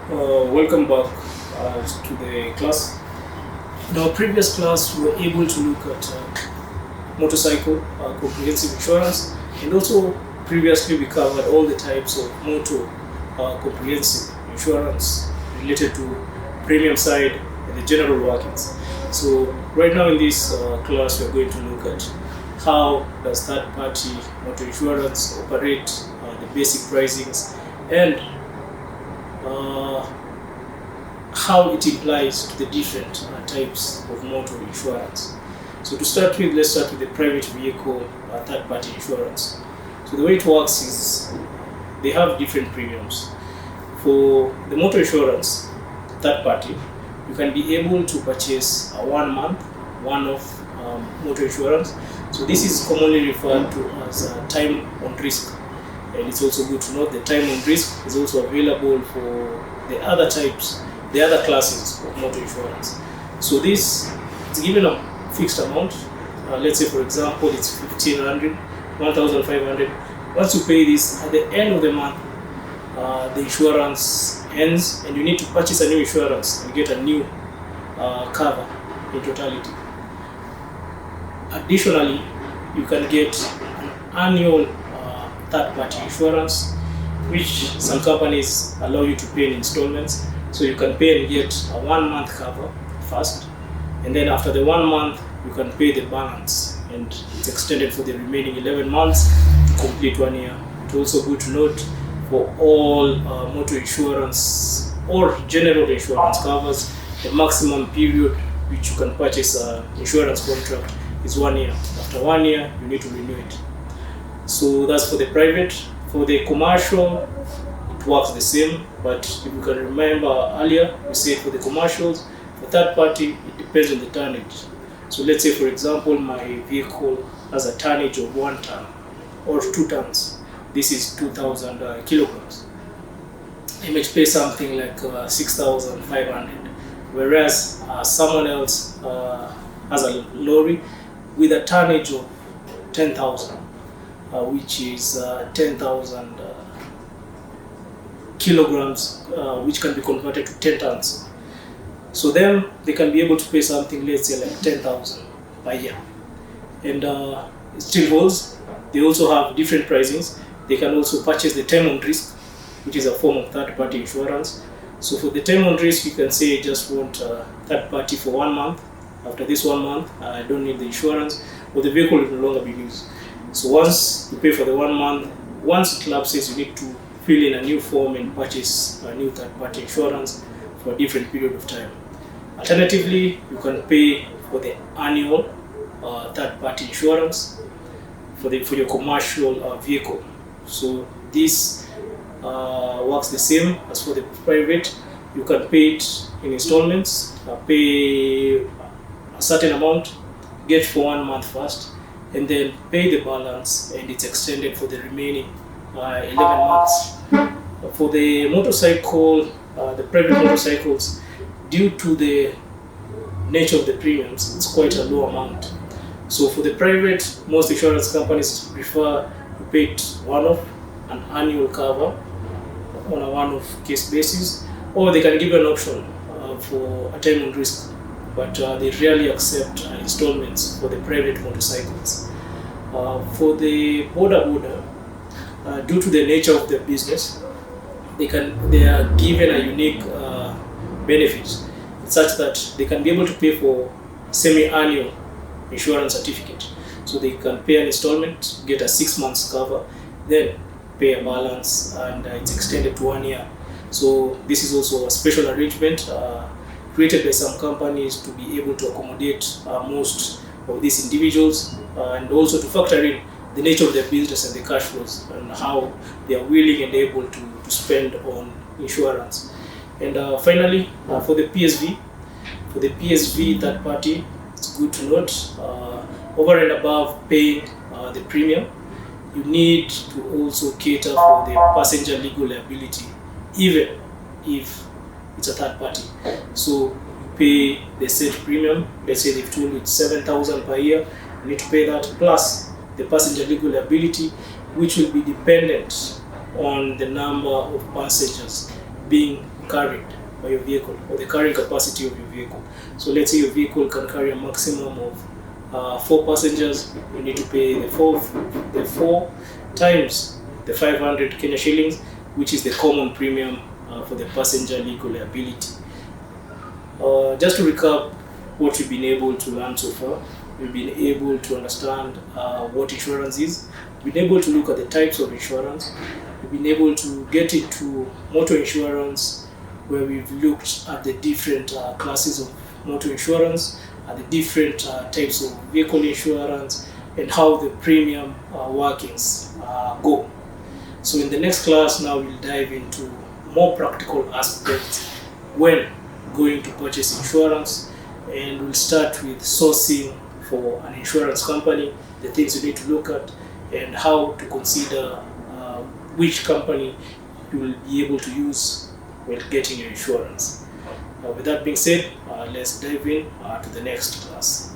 Welcome back to the class. In our previous class, we were able to look at motorcycle comprehensive insurance, and also previously we covered all the types of motor comprehensive insurance related to premium side and the general workings. So right now in this class, we are going to look at how does third-party motor insurance operate, the basic pricings, and how it applies to the different types of motor insurance. So to start with, let's start with the private vehicle third-party insurance. So the way it works is they have different premiums. For the motor insurance third-party, you can be able to purchase a 1 month, one-off motor insurance. So this is commonly referred to as time on risk. And it's also good to note the time on risk is also available for the other types, the other classes of motor insurance. So this is given a fixed amount. Let's say, for example, it's 1,500, 1,500. Once you pay this, at the end of the month, the insurance ends and you need to purchase a new insurance and get a new cover in totality. Additionally, you can get an annual third-party insurance, which some companies allow you to pay in installments. So you can pay and get a 1 month cover first, and then after the 1 month, you can pay the balance, and it's extended for the remaining 11 months to complete 1 year. It's also good to note for all motor insurance or general insurance covers, the maximum period which you can purchase an insurance contract is 1 year. After 1 year, you need to renew it. So that's for the private. For the commercial, it works the same, but if you can remember earlier, we said for the commercials, for third party, it depends on the tonnage. So let's say, for example, my vehicle has a tonnage of 1 ton or 2 tons. This is 2,000 kilograms. I may pay something like 6,500, whereas someone else has a lorry with a tonnage of 10,000. Which is 10,000 kilograms, which can be converted to 10 tons. So then they can be able to pay something, let's say like 10,000 per year. And it still holds. They also have different pricings. They can also purchase the time on risk, which is a form of third-party insurance. So for the time on risk, you can say I just want third party for 1 month. After this 1 month, I don't need the insurance, or the vehicle will no longer be used. So once you pay for the 1 month, once it lapses, you need to fill in a new form and purchase a new third-party insurance for a different period of time. Alternatively, you can pay for the annual third-party insurance for your commercial vehicle. So this works the same as for the private. You can pay it in installments, pay a certain amount, get for 1 month first, and then pay the balance, and it's extended for the remaining 11 months. For the motorcycle, the private motorcycles, due to the nature of the premiums, it's quite a low amount. So for the private, most insurance companies prefer to pay it one-off, an annual cover on a one-off case basis, or they can give you an option for a time on risk, but they rarely accept installments for the private motorcycles. For the border, due to the nature of their business, they are given a unique benefit such that they can be able to pay for semi-annual insurance certificate. So they can pay an installment, get a 6 months cover, then pay a balance, and it's extended to 1 year. So this is also a special arrangement created by some companies to be able to accommodate most of these individuals, and also to factor in the nature of their business and the cash flows and how they are willing and able to spend on insurance. And finally, for the PSV third party, it's good to note, over and above paying the premium, you need to also cater for the passenger legal liability, even if it's a third party. So you pay the set premium. Let's say they've told you it's 7,000 per year. You need to pay that plus the passenger legal liability, which will be dependent on the number of passengers being carried by your vehicle, or the carrying capacity of your vehicle. So let's say your vehicle can carry a maximum of 4 passengers. You need to pay the four times the 500 Kenya shillings, which is the common premium for the passenger legal liability. Just to recap what we've been able to learn so far, we've been able to understand what insurance is, we've been able to look at the types of insurance, we've been able to get into motor insurance, where we've looked at the different classes of motor insurance, at the different types of vehicle insurance, and how the premium workings go. So in the next class now, we'll dive into more practical aspects when going to purchase insurance, and we'll start with sourcing for an insurance company, the things you need to look at, and how to consider which company you will be able to use when getting your insurance. With that being said, let's dive in to the next class.